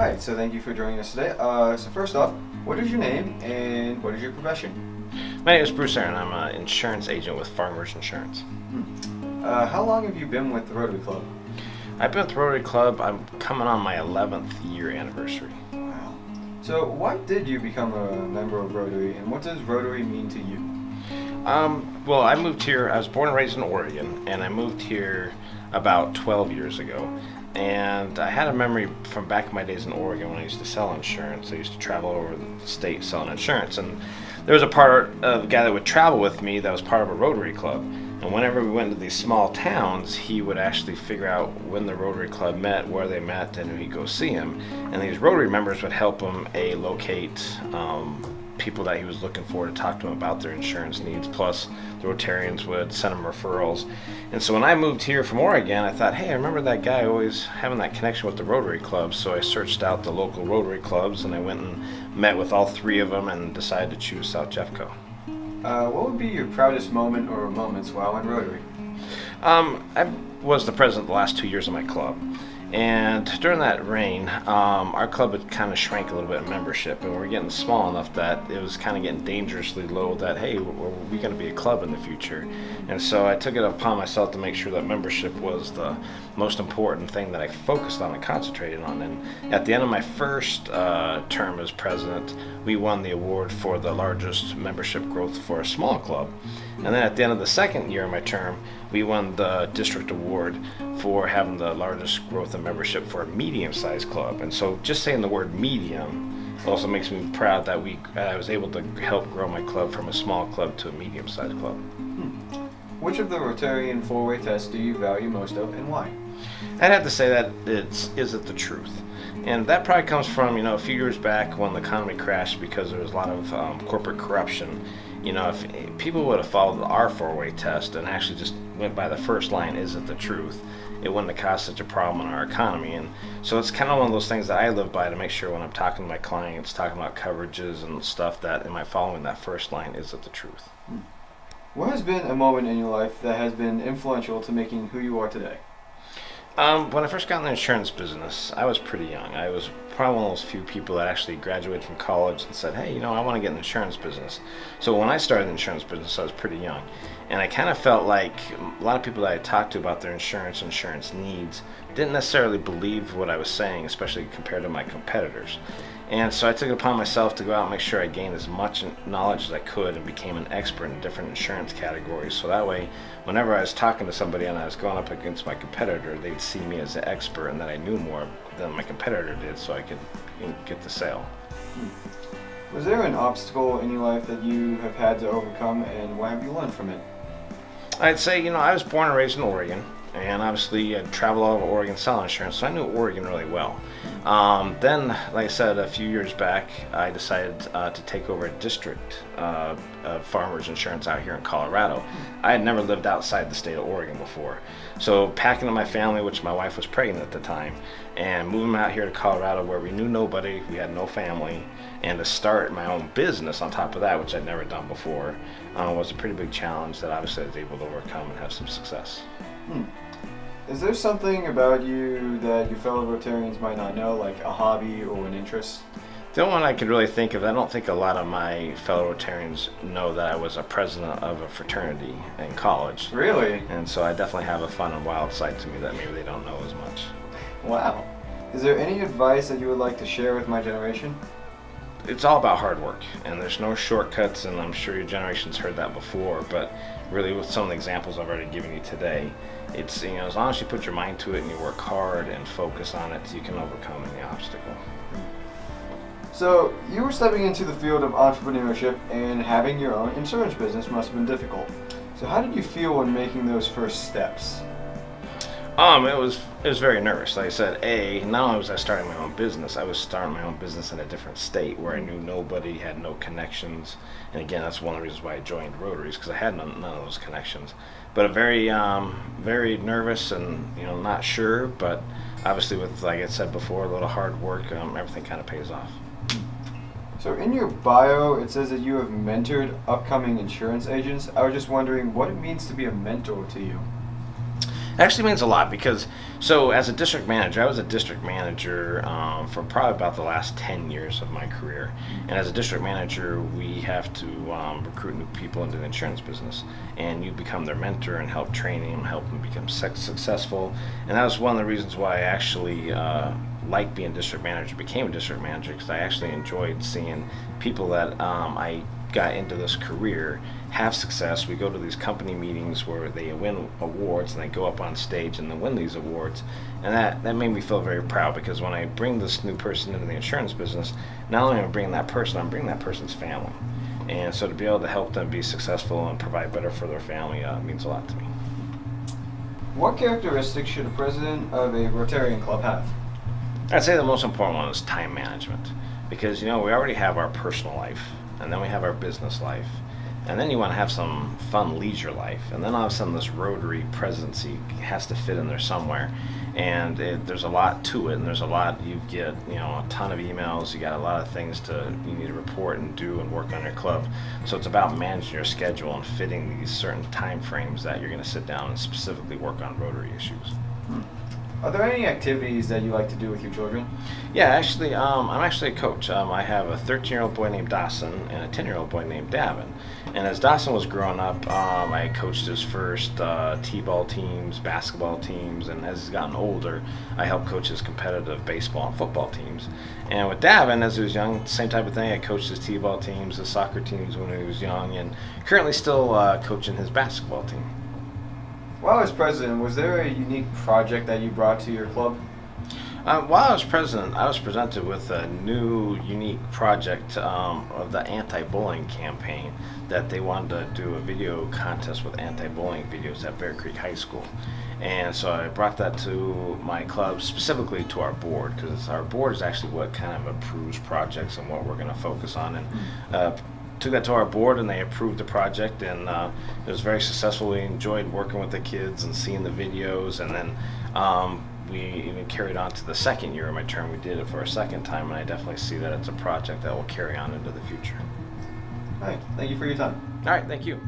Hi, so thank you for joining us today. So first off, what is your name and what is your profession? My name is Bruce Aaron. I'm an insurance agent with Farmers Insurance. How long have you been with the Rotary Club? I've been with the Rotary Club. I'm coming on my 11th year anniversary. Wow. So why did you become a member of Rotary, and what does Rotary mean to you? Well, I moved here. I was born and raised in Oregon, and I moved here about 12 years ago. And I had a memory from back in my days in Oregon when I used to sell insurance. I used to travel over the state selling insurance, and there was a guy that would travel with me that was part of a Rotary Club. And whenever we went to these small towns, he would actually figure out when the Rotary Club met, where they met, and he'd go see him. And these Rotary members would help him locate people that he was looking for to talk to him about their insurance needs. Plus, the Rotarians would send him referrals. And so when I moved here from Oregon, I thought, hey, I remember that guy always having that connection with the Rotary Club. So I searched out the local Rotary Clubs, and I went and met with all three of them and decided to choose South Jeffco. What would be your proudest moment or moments while in Rotary? I was the president the last 2 years of my club. And during that reign, our club had kind of shrank a little bit in membership, and we were getting small enough that it was kind of getting dangerously low that, hey, are we going to be a club in the future? And so I took it upon myself to make sure that membership was the most important thing that I focused on and concentrated on. And at the end of my first term as president, we won the award for the largest membership growth for a small club. And then at the end of the second year of my term, we won the district award for having the largest growth in membership for a medium-sized club. And so just saying the word medium also makes me proud that I was able to help grow my club from a small club to a medium-sized club. Which of the Rotarian four-way tests do you value most of, and why? I'd have to say that is it the truth? And that probably comes from, a few years back when the economy crashed because there was a lot of corporate corruption. If people would have followed our four-way test and actually just went by the first line, is it the truth, it wouldn't have caused such a problem in our economy. And so it's kind of one of those things that I live by to make sure when I'm talking to my clients, talking about coverages and stuff, that am I following that first line, is it the truth? What has been a moment in your life that has been influential to making who you are today? When I first got in the insurance business, I was pretty young. I was probably one of those few people that actually graduated from college and said, hey, I want to get in the insurance business. So when I started the insurance business, I was pretty young. And I kind of felt like a lot of people that I talked to about their insurance needs didn't necessarily believe what I was saying, especially compared to my competitors. And so I took it upon myself to go out and make sure I gained as much knowledge as I could and became an expert in different insurance categories. So that way, whenever I was talking to somebody and I was going up against my competitor, they'd see me as an expert and that I knew more than my competitor did, so I could get the sale. Was there an obstacle in your life that you have had to overcome, and what have you learned from it? I'd say, I was born and raised in Oregon, and obviously I traveled all over Oregon selling insurance, so I knew Oregon really well. Then, like I said, a few years back, I decided to take over a district of Farmers Insurance out here in Colorado. I had never lived outside the state of Oregon before. So packing up my family, which my wife was pregnant at the time, and moving out here to Colorado where we knew nobody, we had no family, and to start my own business on top of that, which I'd never done before, was a pretty big challenge that obviously I was able to overcome and have some success. Is there something about you that your fellow Rotarians might not know, like a hobby or an interest? The only one I could really think of, I don't think a lot of my fellow Rotarians know that I was a president of a fraternity in college. Really? And so I definitely have a fun and wild side to me that maybe they don't know as much. Wow. Is there any advice that you would like to share with my generation? It's all about hard work, and there's no shortcuts, and I'm sure your generation's heard that before, but really with some of the examples I've already given you today, it's, as long as you put your mind to it and you work hard and focus on it, you can overcome any obstacle. So, you were stepping into the field of entrepreneurship, and having your own insurance business must have been difficult. So how did you feel when making those first steps? It was very nervous. Like I said, not only was I starting my own business, I was starting my own business in a different state where I knew nobody, had no connections. And again, that's one of the reasons why I joined Rotaries, because I had none of those connections. But very nervous and not sure. But obviously, with, like I said before, a little hard work, everything kind of pays off. So in your bio, it says that you have mentored upcoming insurance agents. I was just wondering what it means to be a mentor to you. Actually means a lot because, so as a district manager, I was a district manager for probably about the last 10 years of my career. And as a district manager, we have to recruit new people into the insurance business. And you become their mentor and help train them, help them become successful. And that was one of the reasons why I actually liked being district manager, became a district manager, because I actually enjoyed seeing people that I got into this career have success. We go to these company meetings where they win awards and they go up on stage and they win these awards, and that made me feel very proud, because when I bring this new person into the insurance business, not only am I bringing that person, I'm bringing that person's family, and so to be able to help them be successful and provide better for their family means a lot to me. What characteristics should a president of a Rotarian club have? I'd say the most important one is time management, because we already have our personal life, and then we have our business life, and then you want to have some fun leisure life, and then all of a sudden this Rotary presidency has to fit in there somewhere, and there's a lot to it, and there's a lot, you get a ton of emails, you got a lot of things you need to report and do and work on your club. So it's about managing your schedule and fitting these certain time frames that you're going to sit down and specifically work on Rotary issues. Are there any activities that you like to do with your children? Yeah, actually, I'm actually a coach. I have a 13-year-old boy named Dawson and a 10-year-old boy named Davin. And as Dawson was growing up, I coached his first t-ball teams, basketball teams, and as he's gotten older, I helped coach his competitive baseball and football teams. And with Davin, as he was young, same type of thing. I coached his t-ball teams, his soccer teams when he was young, and currently still coaching his basketball team. While I was president, was there a unique project that you brought to your club? While I was president, I was presented with a new, unique project of the anti-bullying campaign, that they wanted to do a video contest with anti-bullying videos at Bear Creek High School. And so I brought that to my club, specifically to our board, because our board is actually what kind of approves projects and what we're going to focus on. And took that to our board, and they approved the project, and it was very successful. We enjoyed working with the kids and seeing the videos, and then we even carried on to the second year of my term. We did it for a second time, and I definitely see that it's a project that will carry on into the future. All right, thank you for your time. All right, thank you.